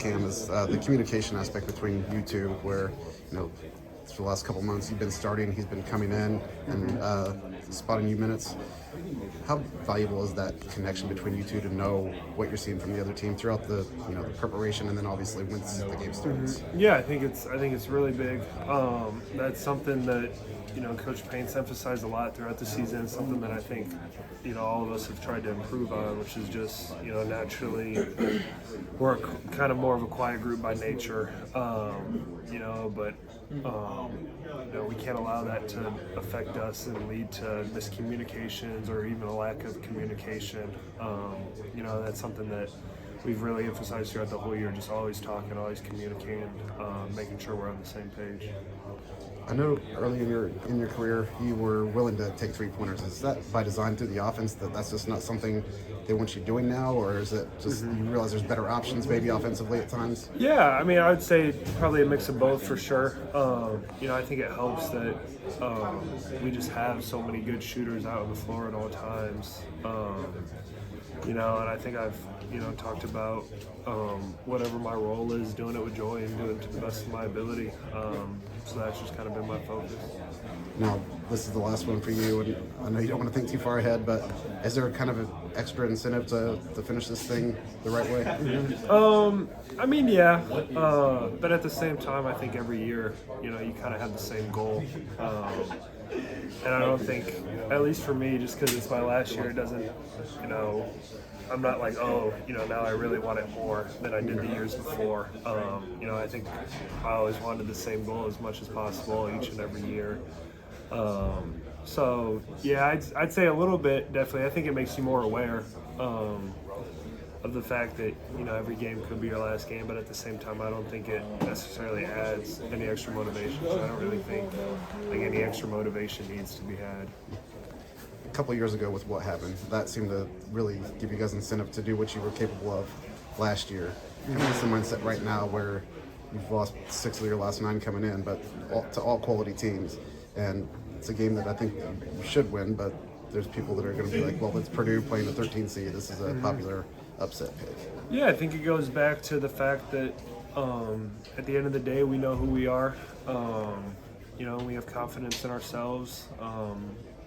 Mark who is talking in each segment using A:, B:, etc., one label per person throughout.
A: Cam, is the communication aspect between you two, where for the last couple months you've been starting, he's been coming in and spotting you minutes. How valuable is that connection between you two to know what you're seeing from the other team throughout the the preparation and then obviously once the game starts?
B: Yeah, I think it's really big. That's something that Coach Payne's emphasized a lot throughout the season. Something that I think all of us have tried to improve on, which is just naturally we're kind of more of a quiet group by nature, but we can't allow that to affect us and lead to miscommunications or even a lack of communication. That's something that we've really emphasized throughout the whole year, just always talking, always communicating, making sure we're on the same page.
A: I know early in your career you were willing to take 3-pointers. Is that by design through the offense that's just not something they want you doing now, or is it just you realize there's better options maybe offensively at times?
B: Yeah, I mean, I would say probably a mix of both for sure. I think it helps that we just have so many good shooters out on the floor at all times. And I think I've talked about whatever my role is, doing it with joy and doing it to the best of my ability. So that's just kind of been my focus.
A: Now, this is the last one for you, and I know you don't want to think too far ahead, but is there kind of an extra incentive to finish this thing the right way?
B: I mean, yeah, but at the same time, I think every year, you kind of have the same goal. And I don't think, at least for me, just because it's my last year, it doesn't, I'm not like, now I really want it more than I did the years before. I think I always wanted the same goal as much as possible each and every year. So, yeah, I'd say a little bit, definitely. I think it makes you more aware of the fact that, every game could be your last game, but at the same time, I don't think it necessarily adds any extra motivation. So I don't really think any extra motivation needs to be had.
A: A couple of years ago with what happened, that seemed to really give you guys incentive to do what you were capable of last year. What's the mindset right now where you've lost 6 of your last 9 coming in, but to all quality teams, and it's a game that I think you should win, but there's people that are going to be like, well, it's Purdue playing the 13 seed. This is a popular upset pick.
B: Yeah, I think it goes back to the fact that at the end of the day, we know who we are. We have confidence in ourselves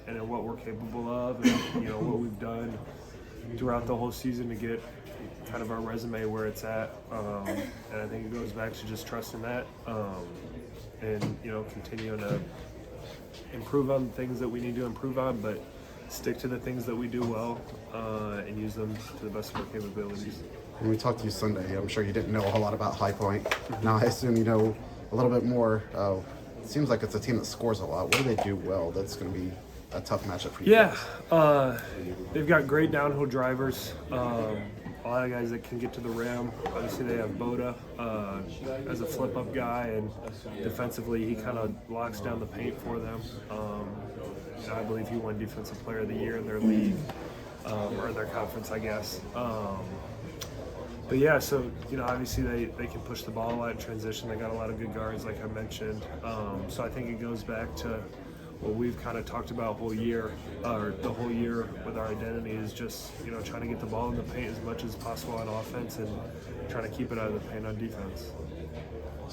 B: and in what we're capable of, and what we've done throughout the whole season to get kind of our resume where it's at. And I think it goes back to just trusting that and continuing to improve on things that we need to improve on, but stick to the things that we do well and use them to the best of our capabilities.
A: When we talked to you Sunday, I'm sure you didn't know a whole lot about High Point. Now I assume you know a little bit more. It seems like it's a team that scores a lot. What do they do well that's going to be a tough matchup for you?
B: Yeah, they've got great downhill drivers. A lot of guys that can get to the rim. Obviously, they have Boda as a flip-up guy, and defensively, he kind of locks down the paint for them. I believe he won Defensive Player of the Year in their league, or in their conference, I guess. But yeah, so obviously they can push the ball a lot in transition. They got a lot of good guards, like I mentioned. So I think it goes back to what we've kind of talked about whole year, or the whole year with our identity, is just trying to get the ball in the paint as much as possible on offense and trying to keep it out of the paint on defense.